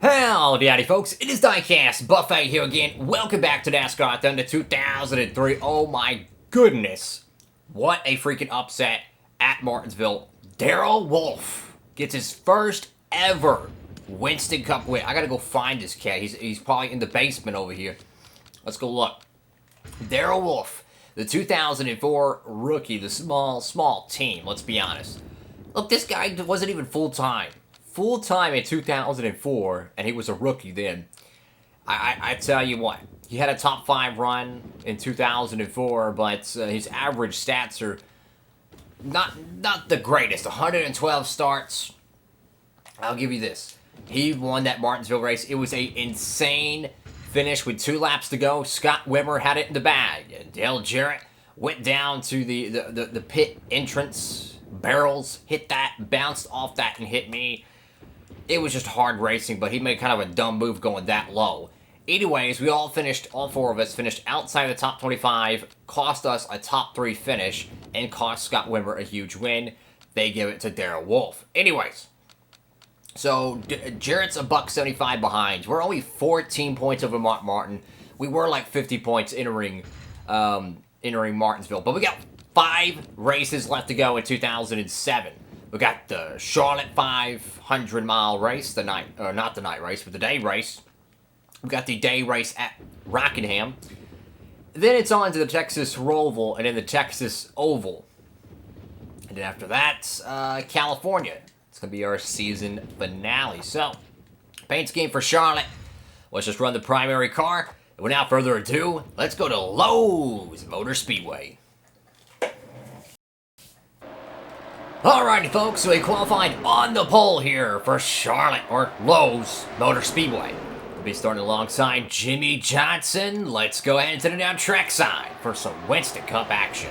Howdy, howdy, folks. It is Diecastbuffet here again. Welcome back to NASCAR Thunder 2003. Oh my goodness. What a freaking upset at Martinsville. Darrell Wolfe gets his first ever Winston Cup win. I gotta go find this cat. He's probably in the basement over here. Let's go look. Darrell Wolfe, the 2004 rookie, the small team, let's be honest. Look, this guy wasn't even full-time in 2004, and he was a rookie then. I tell you what, he had a top 5 run in 2004, but his average stats are not the greatest. 112 starts. I'll give you this. He won that Martinsville race. It was an insane finish with 2 laps to go. Scott Wimmer had it in the bag. And Dale Jarrett went down to the pit entrance barrels, hit that, bounced off that, and hit me. It was just hard racing, but he made kind of a dumb move going that low. Anyways, all 4 of us finished outside the top 25, cost us a top 3 finish, and cost Scott Wimmer a huge win. They give it to Darrell Wolfe. Anyways, so Jarrett's a $1.75 behind. We're only 14 points over Martin. We were like 50 points entering Martinsville, but we got 5 races left to go in 2007. We got the Charlotte 500-mile race, not the night race, but the day race. We got the day race at Rockingham. Then it's on to the Texas Roval and then the Texas Oval. And then after that, California. It's going to be our season finale. So, paint scheme for Charlotte. Let's just run the primary car. And without further ado, let's go to Lowe's Motor Speedway. Alrighty, folks, so we qualified on the pole here for Charlotte, or Lowe's Motor Speedway. We'll be starting alongside Jimmy Johnson. Let's go ahead and send it down trackside for some Winston Cup action.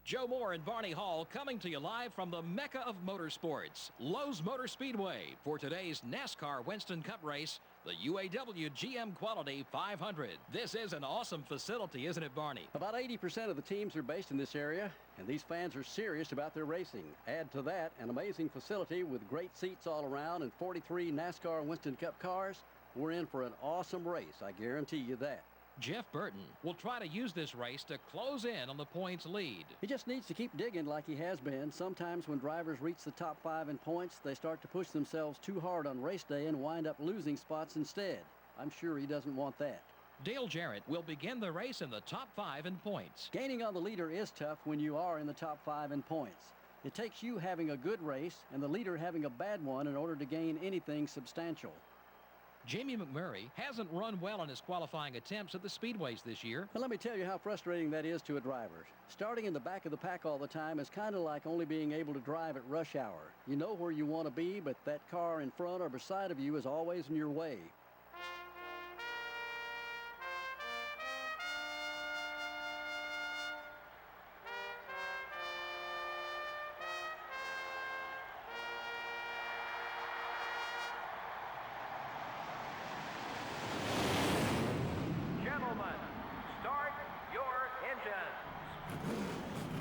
Joe Moore and Barney Hall coming to you live from the Mecca of Motorsports, Lowe's Motor Speedway, for today's NASCAR Winston Cup race, the UAW GM Quality 500. This is an awesome facility, isn't it, Barney? About 80% of the teams are based in this area, and these fans are serious about their racing. Add to that an amazing facility with great seats all around and 43 NASCAR Winston Cup cars. We're in for an awesome race, I guarantee you that. Jeff Burton will try to use this race to close in on the points lead. He just needs to keep digging like he has been. Sometimes when drivers reach the top 5 in points, they start to push themselves too hard on race day and wind up losing spots instead. I'm sure he doesn't want that. Dale Jarrett will begin the race in the top 5 in points. Gaining on the leader is tough when you are in the top 5 in points. It takes you having a good race and the leader having a bad one in order to gain anything substantial. Jamie McMurray hasn't run well in his qualifying attempts at the speedways this year. Well, let me tell you how frustrating that is to a driver. Starting in the back of the pack all the time is kind of like only being able to drive at rush hour. You know where you want to be, but that car in front or beside of you is always in your way.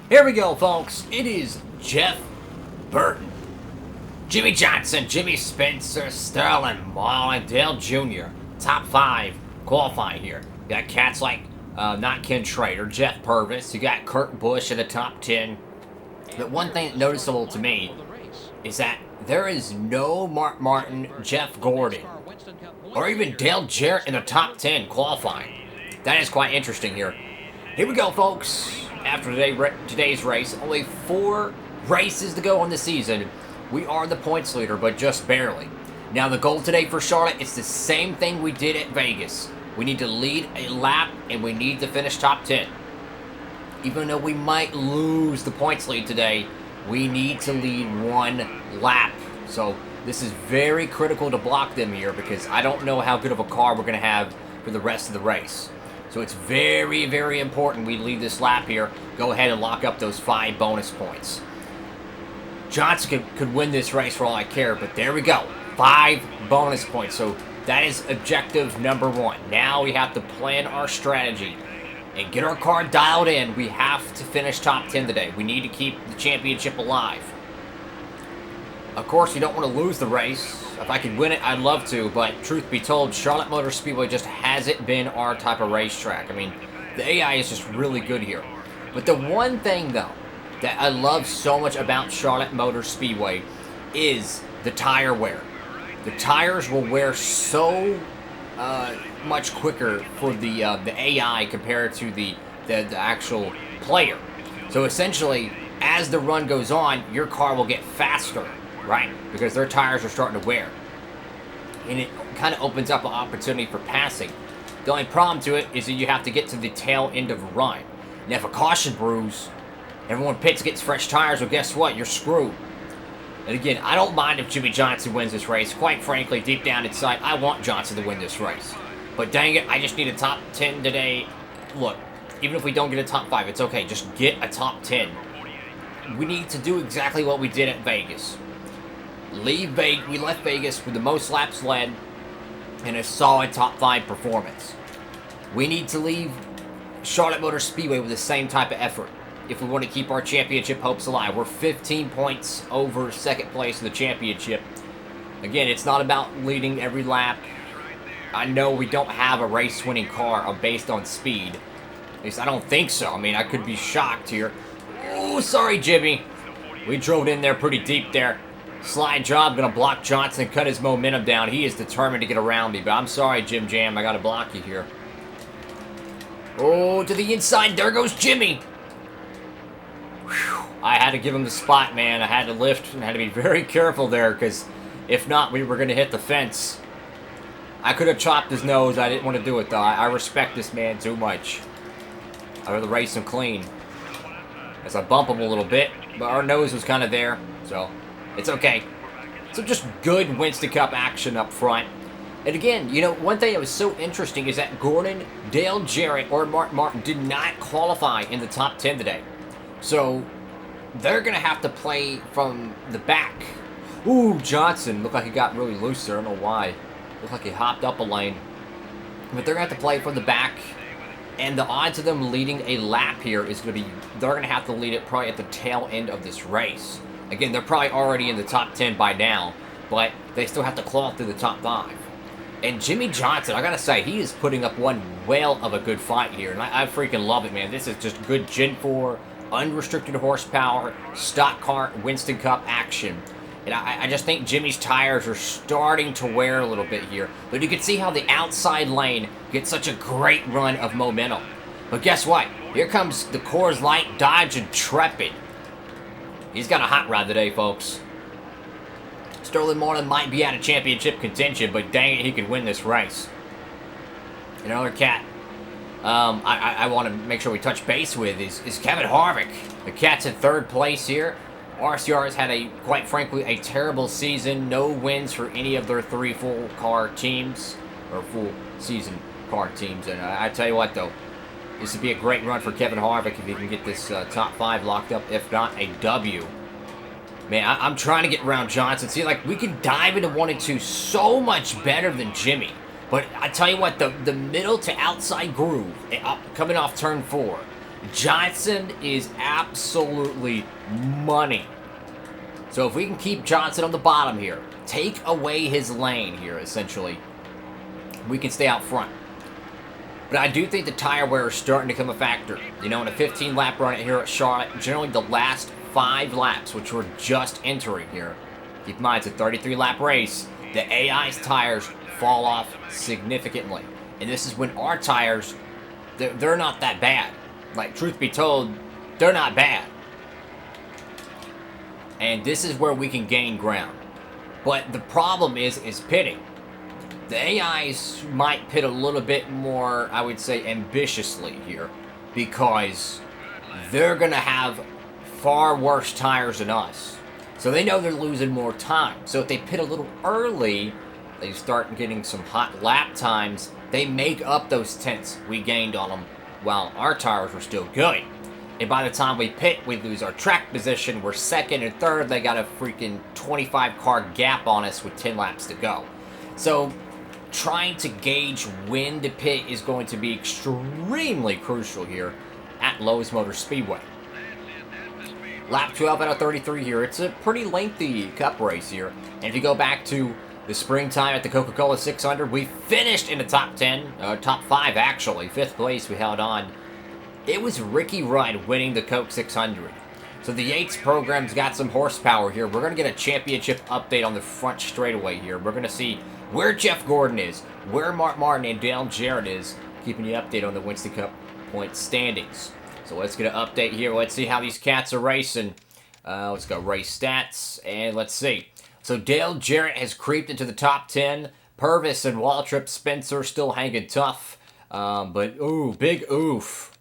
Here we go, folks. It is Jeff Burton, Jimmy Johnson, Jimmy Spencer, Sterling Marlin, Dale Jr. Top 5 qualifying here. You got cats like not Ken Schrader, Jeff Purvis. You got Kurt Busch in the top 10. But one thing noticeable to me is that there is no Mark Martin, Jeff Gordon, or even Dale Jarrett in the top 10 qualifying. That is quite interesting here. Here we go, folks. After today's race, only 4 races to go on the season. We are the points leader, but just barely. Now, the goal today for Charlotte is the same thing we did at Vegas. We need to lead a lap, and we need to finish top 10. Even though we might lose the points lead today, we need to lead 1 lap. So, this is very critical to block them here, because I don't know how good of a car we're going to have for the rest of the race. So it's very, very important we lead this lap here. Go ahead and lock up those 5 bonus points. Johnson could win this race for all I care, but there we go. 5 bonus points. So that is objective number 1. Now we have to plan our strategy and get our car dialed in. We have to finish top 10 today. We need to keep the championship alive. Of course, you don't want to lose the race. If I could win it, I'd love to, but truth be told, Charlotte Motor Speedway just hasn't been our type of racetrack. I mean, the AI is just really good here. But the one thing, though, that I love so much about Charlotte Motor Speedway is the tire wear. The tires will wear so much quicker for the AI compared to the actual player. So essentially, as the run goes on, your car will get faster, right? Because their tires are starting to wear. And it kind of opens up an opportunity for passing. The only problem to it is that you have to get to the tail end of a run. Now, if a caution brews, everyone pits, gets fresh tires, well, guess what? You're screwed. And again, I don't mind if Jimmy Johnson wins this race. Quite frankly, deep down inside, I want Johnson to win this race. But dang it, I just need a top 10 today. Look, even if we don't get a top 5, it's okay. Just get a top 10. We need to do exactly what we did at Vegas. We left Vegas with the most laps led and a solid top 5 performance. We need to leave Charlotte Motor Speedway with the same type of effort if we want to keep our championship hopes alive. We're 15 points over second place in the championship. Again, it's not about leading every lap. I know we don't have a race-winning car based on speed. At least I don't think so. I mean, I could be shocked here. Oh, sorry, Jimmy. We drove in there pretty deep there. Slide job, gonna block Johnson, cut his momentum down. He is determined to get around me, but I'm sorry, Jim Jam. I gotta block you here. Oh, to the inside. There goes Jimmy. Whew. I had to give him the spot, man. I had to lift and had to be very careful there, because if not, we were going to hit the fence. I could have chopped his nose. I didn't want to do it, though. I respect this man too much. I'd rather race him clean. As I bump him a little bit, but our nose was kind of there, so it's okay. So just good Winston Cup action up front. And again, you know, one thing that was so interesting is that Gordon, Dale Jarrett, or Mark Martin did not qualify in the top 10 today. So they're going to have to play from the back. Ooh, Johnson looked like he got really loose there. I don't know why. Looked like he hopped up a lane. But they're going to have to play from the back. And the odds of them leading a lap here is going to be, they're going to have to lead it probably at the tail end of this race. Again, they're probably already in the top 10 by now, but they still have to claw through the top 5. And Jimmy Johnson, I gotta say, he is putting up one whale of a good fight here. And I freaking love it, man. This is just good Gen 4, unrestricted horsepower, stock car, Winston Cup action. And I just think Jimmy's tires are starting to wear a little bit here. But you can see how the outside lane gets such a great run of momentum. But guess what? Here comes the Coors Light Dodge Intrepid. He's got a hot rod today, folks. Sterling Marlin might be out of championship contention, but dang it, he could win this race. Another cat I want to make sure we touch base with is Kevin Harvick. The cat's in third place here. RCR has had quite frankly, a terrible season. No wins for any of their 3 full car teams, or full season car teams. And I tell you what, though, this would be a great run for Kevin Harvick if he can get this top 5 locked up, if not a W. Man, I'm trying to get around Johnson. See, like, we can dive into 1 and 2 so much better than Jimmy. But I tell you what, the middle to outside groove, coming off turn 4, Johnson is absolutely money. So if we can keep Johnson on the bottom here, take away his lane here, essentially, we can stay out front. But I do think the tire wear is starting to become a factor. You know, in a 15-lap run here at Charlotte, generally the last 5 laps, which we're just entering here, keep in mind it's a 33-lap race, the AI's tires fall off significantly. And this is when our tires, they're not that bad. Like, truth be told, they're not bad. And this is where we can gain ground. But the problem is pitting. The AIs might pit a little bit more, I would say, ambitiously here, because they're going to have far worse tires than us. So they know they're losing more time. So if they pit a little early, they start getting some hot lap times, they make up those tenths we gained on them while our tires were still good. And by the time we pit, we lose our track position. We're second and third. They got a freaking 25-car gap on us with 10 laps to go. So trying to gauge when to pit is going to be extremely crucial here at Lowe's Motor Speedway. Lap 12 out of 33 here. It's a pretty lengthy cup race here. And if you go back to the springtime at the Coca-Cola 600, we finished in the top 10, top 5 actually. 5th place we held on. It was Ricky Rudd winning the Coke 600. So the Yates program's got some horsepower here. We're going to get a championship update on the front straightaway here. We're going to see where Jeff Gordon is, where Mark Martin and Dale Jarrett is, keeping you updated on the Winston Cup point standings. So let's get an update here. Let's see how these cats are racing. Let's go race stats, and let's see. So Dale Jarrett has creeped into the top 10. Purvis and Waltrip Spencer still hanging tough. But, ooh, big oof.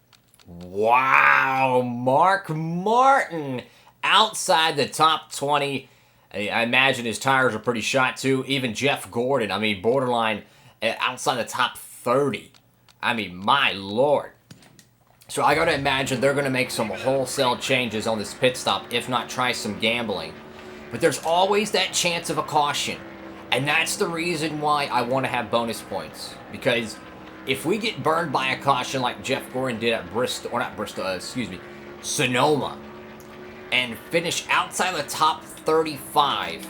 Wow, Mark Martin outside the top 20. I imagine his tires are pretty shot too. Even Jeff Gordon, I mean, borderline outside the top 30. I mean, my lord. So I gotta imagine they're gonna make some wholesale changes on this pit stop, if not try some gambling. But there's always that chance of a caution. And that's the reason why I want to have bonus points. Because if we get burned by a caution like Jeff Gordon did at Bristol, or not Bristol, Sonoma, and finish outside the top 35,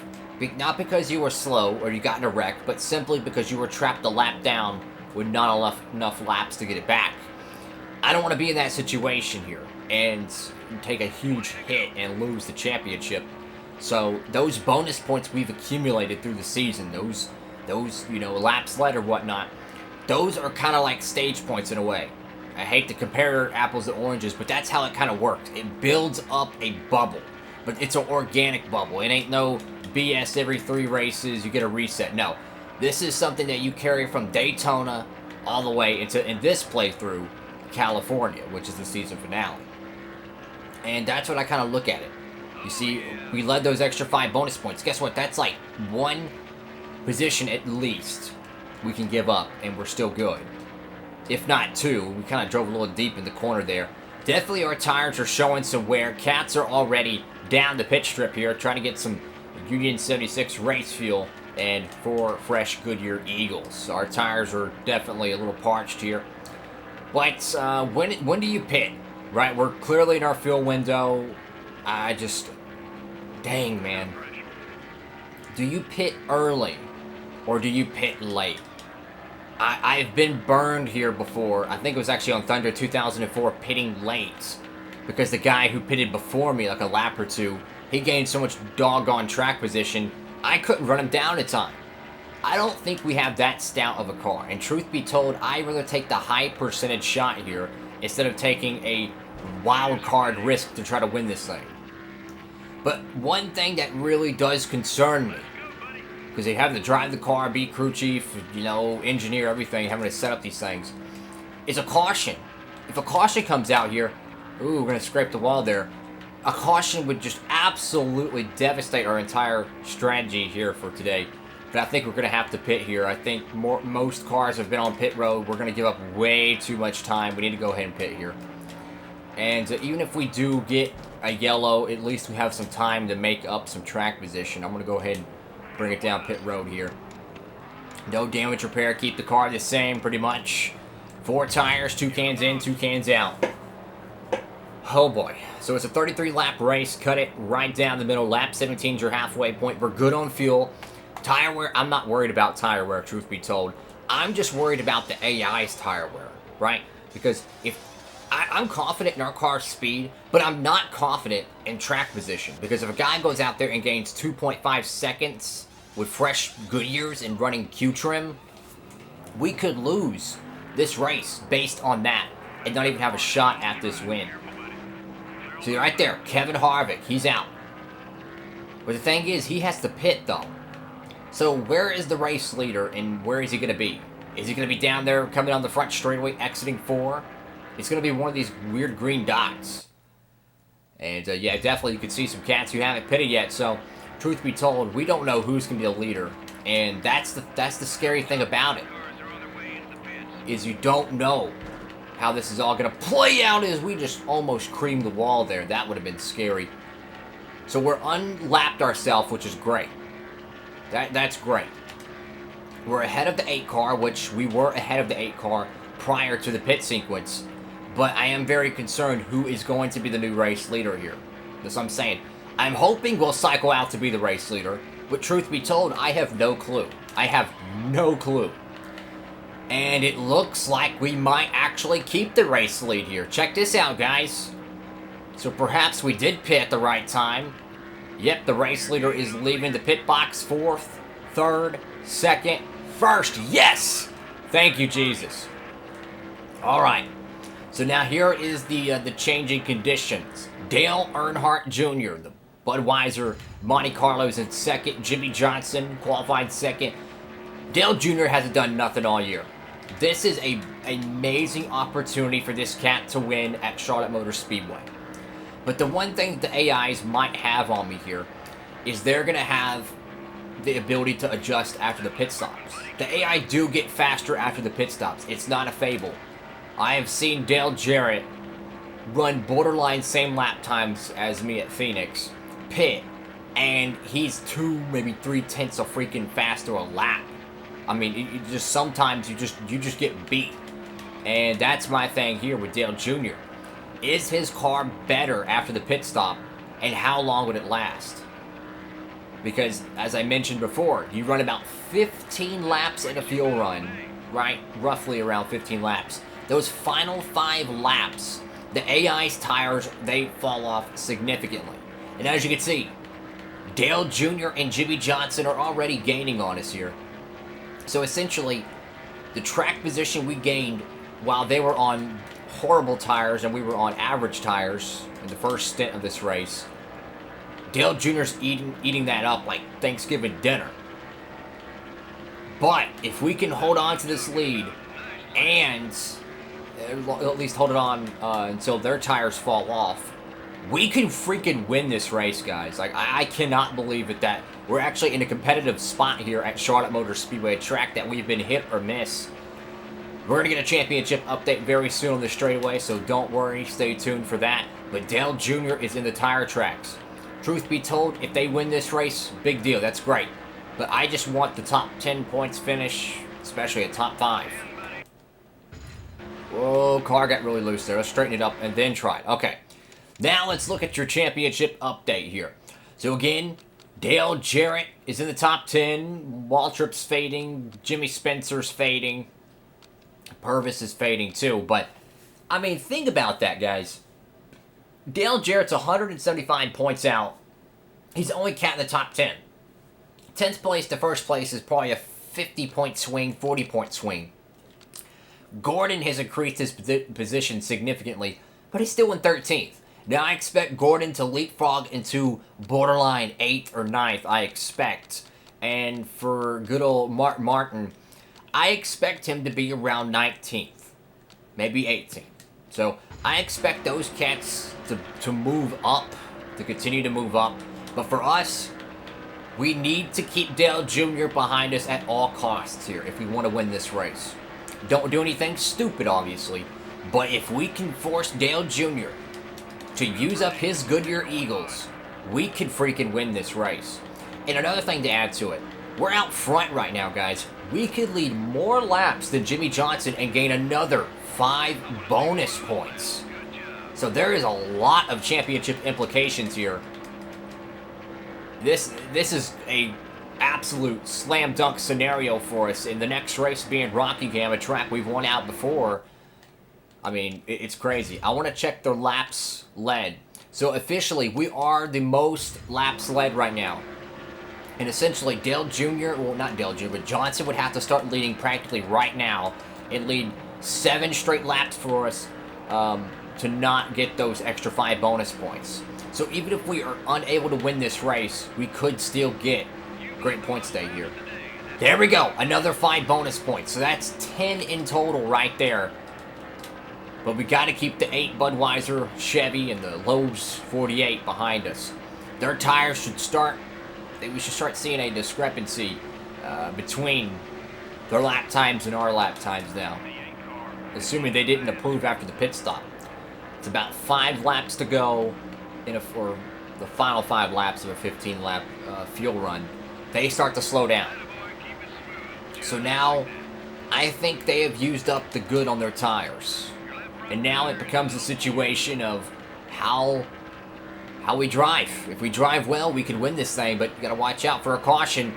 not because you were slow or you got in a wreck, but simply because you were trapped a lap down with not enough laps to get it back. I don't want to be in that situation here and take a huge hit and lose the championship. So those bonus points we've accumulated through the season, those laps led or whatnot, those are kind of like stage points in a way. I hate to compare apples to oranges, but that's how it kind of works. It builds up a bubble, but it's an organic bubble. It ain't no BS every 3 races, you get a reset. No, this is something that you carry from Daytona all the way into, in this playthrough, California, which is the season finale. And that's what I kind of look at it. You see, we led those extra 5 bonus points. Guess what? That's like 1 position at least we can give up, and we're still good. If not 2, we kind of drove a little deep in the corner there. Definitely our tires are showing some wear. Cats are already down the pit strip here, trying to get some Union 76 race fuel and 4 fresh Goodyear Eagles. Our tires are definitely a little parched here. But when do you pit? Right, we're clearly in our fuel window. Dang, man. Do you pit early or do you pit late? I've been burned here before. I think it was actually on Thunder 2004, pitting late. Because the guy who pitted before me, like a lap or 2, he gained so much doggone track position, I couldn't run him down in time. I don't think we have that stout of a car. And truth be told, I'd rather take the high percentage shot here instead of taking a wild card risk to try to win this thing. But one thing that really does concern me, because they have to drive the car, be crew chief, engineer, everything, having to set up these things, is a caution. If a caution comes out here, ooh, we're going to scrape the wall there. A caution would just absolutely devastate our entire strategy here for today. But I think we're going to have to pit here. I think most cars have been on pit road. We're going to give up way too much time. We need to go ahead and pit here. And even if we do get a yellow, at least we have some time to make up some track position. I'm going to go ahead and bring it down pit road here. No damage repair. Keep the car the same pretty much. 4 tires, 2 cans in, 2 cans out. Oh boy. So it's a 33 lap race. Cut it right down the middle. Lap 17 is your halfway point. We're good on fuel. Tire wear, I'm not worried about tire wear, truth be told. I'm just worried about the AI's tire wear, right? Because if I'm confident in our car's speed, but I'm not confident in track position. Because if a guy goes out there and gains 2.5 seconds with fresh Goodyears and running Q trim, we could lose this race based on that and not even have a shot at this win. So right there, Kevin Harvick, he's out. But the thing is, he has to pit though. So where is the race leader and where is he going to be? Is he going to be down there coming on the front straightaway exiting 4? It's going to be one of these weird green dots. And yeah, definitely you can see some cats who haven't pitted yet. So truth be told, we don't know who's going to be the leader. And that's the scary thing about it. Is you don't know how this is all going to play out as we just almost creamed the wall there. That would have been scary. So we're unlapped ourselves, which is great. That's great. We're ahead of the 8 car, which we were ahead of the 8 car prior to the pit sequence. But I am very concerned who is going to be the new race leader here. That's what I'm saying. I'm hoping we'll cycle out to be the race leader, but truth be told, I have no clue. I have no clue. And it looks like we might actually keep the race lead here. Check this out, guys. So perhaps we did pit at the right time. Yep, the race leader is leaving the pit box 4th, 3rd, 2nd, 1st. Yes! Thank you, Jesus. All right. So now here is the changing conditions. Dale Earnhardt Jr., the Budweiser Monte Carlo's in 2nd. Jimmy Johnson qualified 2nd. Dale Jr. hasn't done nothing all year. This is an amazing opportunity for this cat to win at Charlotte Motor Speedway. But the one thing the AIs might have on me here is they're going to have the ability to adjust after the pit stops. The AI do get faster after the pit stops. It's not a fable. I have seen Dale Jarrett run borderline same lap times as me at Phoenix, pit, and he's 2, maybe 3/10 of freaking faster a lap. I mean, it just sometimes you just get beat. And that's my thing here with Dale Jr. Is his car better after the pit stop, and how long would it last? Because, as I mentioned before, you run about 15 laps in a fuel run, right? Roughly around 15 laps. Those final 5 laps, the AI's tires, they fall off significantly. And as you can see, Dale Jr. and Jimmy Johnson are already gaining on us here. So essentially, the track position we gained while they were on horrible tires and we were on average tires in the first stint of this race, Dale Jr.'s eating that up like Thanksgiving dinner. But if we can hold on to this lead and at least hold it on until their tires fall off, we can freaking win this race, guys. Like, I cannot believe it that we're actually in a competitive spot here at Charlotte Motor Speedway, a track that we've been hit or miss. We're going to get a championship update very soon on the straightaway, so don't worry, stay tuned for that. But Dale Jr. is in the tire tracks. Truth be told, if they win this race, big deal, that's great. But I just want the top 10 points finish, especially a top 5. Whoa, car got really loose there. Let's straighten it up and then try it. Okay, now let's look at your championship update here. So again, Dale Jarrett is in the top 10. Waltrip's fading. Jimmy Spencer's fading. Purvis is fading too, but I mean, think about that, guys. Dale Jarrett's 175 points out. He's the only cat in the top 10. 10th place to first place is probably a 50-point swing, 40-point swing. Gordon has increased his position significantly, but he's still in 13th. Now, I expect Gordon to leapfrog into borderline 8th or 9th, I expect. And for good old Martin, I expect him to be around 19th, maybe 18th. So I expect those cats to move up, to continue to move up. But for us, we need to keep Dale Jr. behind us at all costs here if we want to win this race. Don't do anything stupid, obviously. But if we can force Dale Jr. to use up his Goodyear Eagles, we can freaking win this race. And another thing to add to it, we're out front right now, guys. We could lead more laps than Jimmy Johnson and gain another 5 bonus points. So there is a lot of championship implications here. This is a absolute slam dunk scenario for us. In the next race being Rockingham, a track we've won out before. I mean, it's crazy. I want to check their laps led. So officially, we are the most laps led right now. And essentially, Dale Jr., well, not Dale Jr., but Johnson would have to start leading practically right now and lead 7 straight laps for us to not get those extra 5 bonus points. So even if we are unable to win this race, we could still get great points day here. There we go, another 5 bonus points. So that's 10 in total right there. But we got to keep the 8 Budweiser Chevy and the Lowe's 48 behind us. Their tires should start. We should start seeing a discrepancy between their lap times and our lap times now. Assuming they didn't approve after the pit stop. It's about 5 laps to go for the final 5 laps of a 15-lap fuel run. They start to slow down. So now, I think they have used up the good on their tires. And now it becomes a situation of how how we drive. If we drive well, we can win this thing, but you gotta watch out for a caution.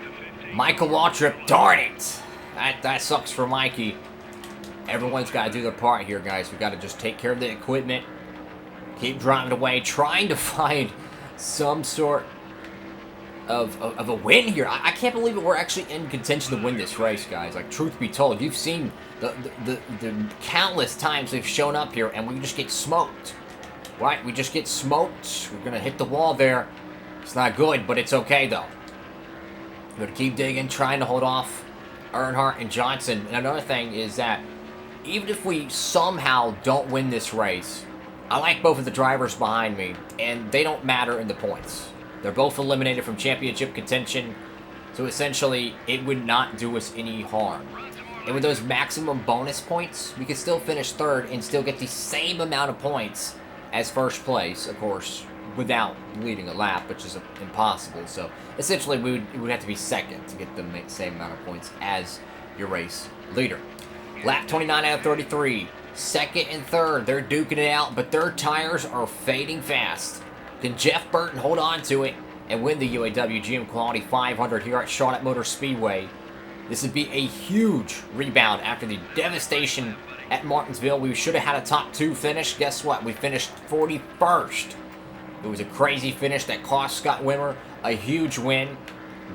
Michael Waltrip, darn it! That sucks for Mikey. Everyone's got to do their part here, guys. We got to just take care of the equipment, keep driving away, trying to find some sort of a win here. I can't believe it. We're actually in contention to win this race, guys. Like, truth be told, you've seen the countless times they've shown up here, and we just get smoked. Right? We just get smoked. We're gonna hit the wall there. It's not good, but it's okay though. We're gonna keep digging, trying to hold off Earnhardt and Johnson. And another thing is that even if we somehow don't win this race, I like both of the drivers behind me, and they don't matter in the points. They're both eliminated from championship contention, so essentially it would not do us any harm. And with those maximum bonus points, we could still finish third and still get the same amount of points as first place, of course, without leading a lap, which is impossible. So essentially we would have to be second to get the same amount of points as your race leader. Lap 29 out of 33. Second and third, they're duking it out, but their tires are fading fast. Can Jeff Burton hold on to it and win the UAW GM Quality 500 here at Charlotte Motor Speedway? This would be a huge rebound after the devastation at Martinsville. We should have had a top 2 finish. Guess what? We finished 41st. It was a crazy finish that cost Scott Wimmer a huge win.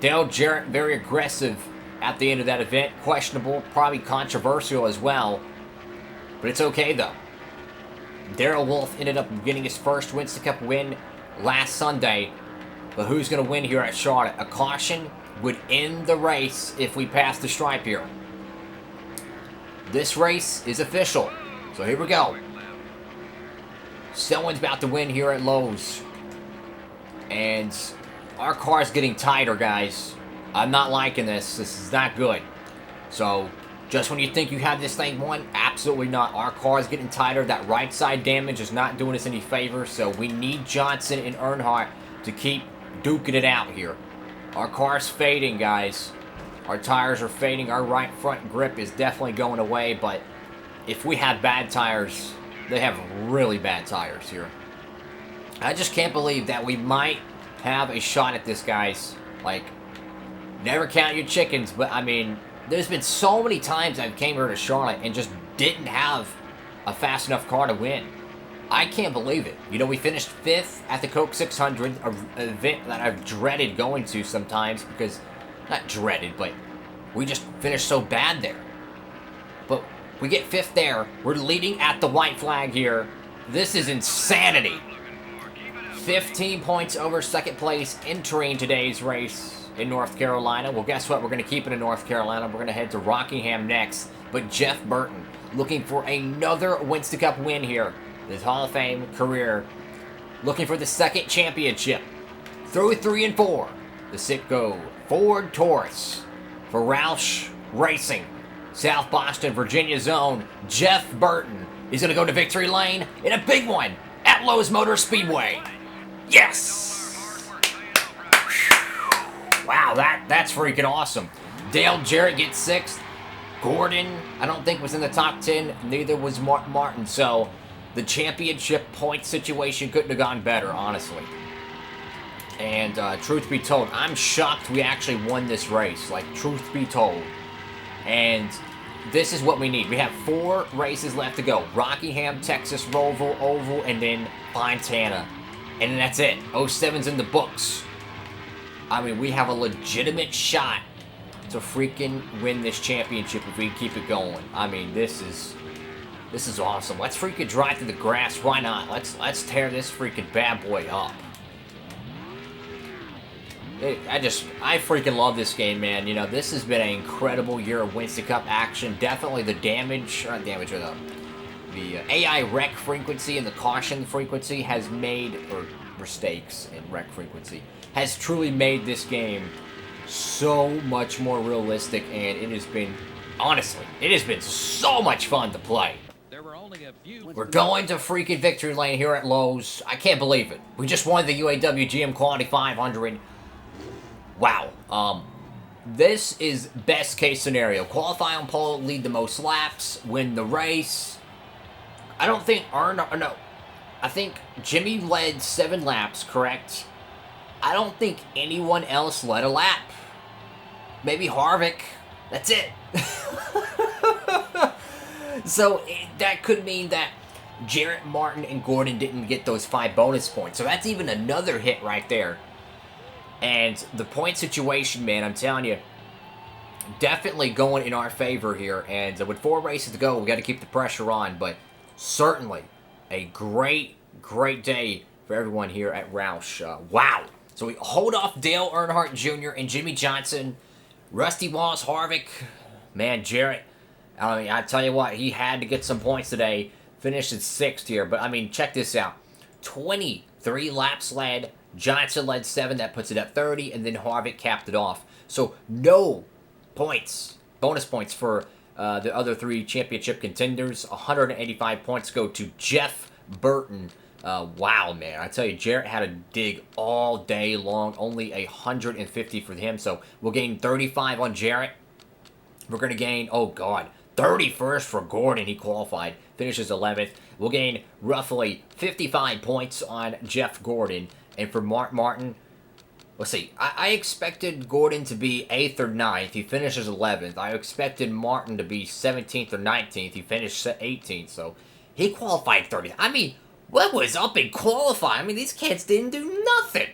Dale Jarrett, very aggressive at the end of that event. Questionable, probably controversial as well. But it's okay, though. Darrell Wolf ended up getting his first Winston Cup win last Sunday. But who's going to win here at Charlotte? A caution would end the race if we pass the stripe here. This race is official. So here we go. Someone's about to win here at Lowe's. And our car's getting tighter, guys. I'm not liking this. This is not good. So, just when you think you have this thing won, absolutely not. Our car's getting tighter. That right side damage is not doing us any favor. So, we need Johnson and Earnhardt to keep duking it out here. Our car's fading, guys. Our tires are fading. Our right front grip is definitely going away. But if we have bad tires, they have really bad tires here. I just can't believe that we might have a shot at this, guys. Like, never count your chickens, but I mean, there's been so many times I've came here to Charlotte and just didn't have a fast enough car to win. I can't believe it. You know, we finished 5th at the Coke 600, an event that I've dreaded going to sometimes because, not dreaded, but we just finished so bad there. But we get 5th there. We're leading at the white flag here. This is insanity. 15 points over second place entering today's race in North Carolina. Well, guess what? We're going to keep it in North Carolina. We're going to head to Rockingham next. But Jeff Burton looking for another Winston Cup win here. His Hall of Fame career. Looking for the second championship. Through 3 and 4. The Sitco Ford Taurus for Roush Racing. South Boston, Virginia zone. Jeff Burton is going to go to victory lane in a big one at Lowe's Motor Speedway. Yes! Wow, that's freaking awesome. Dale Jarrett gets 6th. Gordon, I don't think was in the top 10. Neither was Mark Martin. So the championship point situation couldn't have gone better, honestly. And truth be told, I'm shocked we actually won this race. Like, truth be told. And this is what we need. We have 4 races left to go. Rockingham, Texas, Roval, Oval, and then Fontana. And then that's it. 07's in the books. I mean, we have a legitimate shot to freaking win this championship if we keep it going. I mean, this is awesome. Let's freaking drive through the grass. Why not? Let's tear this freaking bad boy up. I freaking love this game, man. You know, this has been an incredible year of Winston Cup action. Definitely the the AI wreck frequency and the caution frequency has made, or mistakes in wreck frequency, has truly made this game so much more realistic, and it has been, honestly, it has been so much fun to play. We're going to freaking victory lane here at Lowe's. I can't believe it. We just won the UAW GM Quality 500. Wow. This is best case scenario. Qualify on pole, lead the most laps, win the race. I don't think I think Jimmy led 7 laps, correct? I don't think anyone else led a lap. Maybe Harvick. That's it. So that could mean that Jarrett, Martin, and Gordon didn't get those 5 bonus points. So that's even another hit right there. And the point situation, man, I'm telling you, definitely going in our favor here. And with 4 races to go, we got to keep the pressure on. But certainly a great, great day for everyone here at Roush. Wow. So we hold off Dale Earnhardt Jr. and Jimmy Johnson. Rusty Wallace, Harvick. Man, Jarrett, I mean, I tell you what, he had to get some points today. Finished at 6th here. But, I mean, check this out. 23 laps led. Johnson led 7. That puts it at 30. And then Harvick capped it off. So, no points, bonus points for the other 3 championship contenders. 185 points go to Jeff Burton. Wow, man. I tell you, Jarrett had to dig all day long. Only 150 for him. So we'll gain 35 on Jarrett. We're going to gain, oh, God, 31st for Gordon. He qualified. Finishes 11th. We'll gain roughly 55 points on Jeff Gordon. And for Mark Martin, let's see. I expected Gordon to be 8th or 9th. He finishes 11th. I expected Martin to be 17th or 19th. He finished 18th. So he qualified 30th. I mean, what was up in qualifying? I mean, these kids didn't do nothing.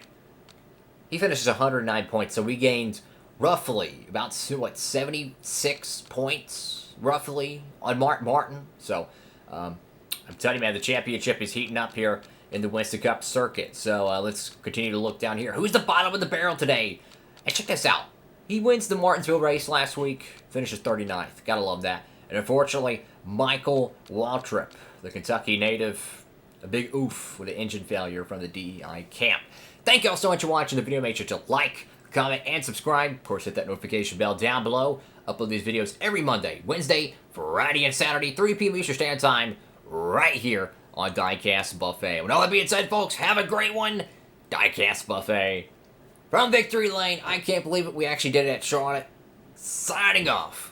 He finishes 109 points, so we gained roughly about, what, 76 points, roughly, on Mark Martin. So, I'm telling you, man, the championship is heating up here in the Winston Cup circuit. So, let's continue to look down here. Who's the bottom of the barrel today? And check this out. He wins the Martinsville race last week, finishes 39th. Gotta love that. And unfortunately, Michael Waltrip, the Kentucky native, a big oof with an engine failure from the DI camp. Thank you all so much for watching the video. Make sure to like, comment, and subscribe. Of course, hit that notification bell down below. Upload these videos every Monday, Wednesday, Friday, and Saturday, 3 p.m. Eastern Standard Time, right here on Diecastbuffet. With all that being said, folks, have a great one. Diecastbuffet. From Victory Lane, I can't believe it. We actually did it at Charlotte. Signing off.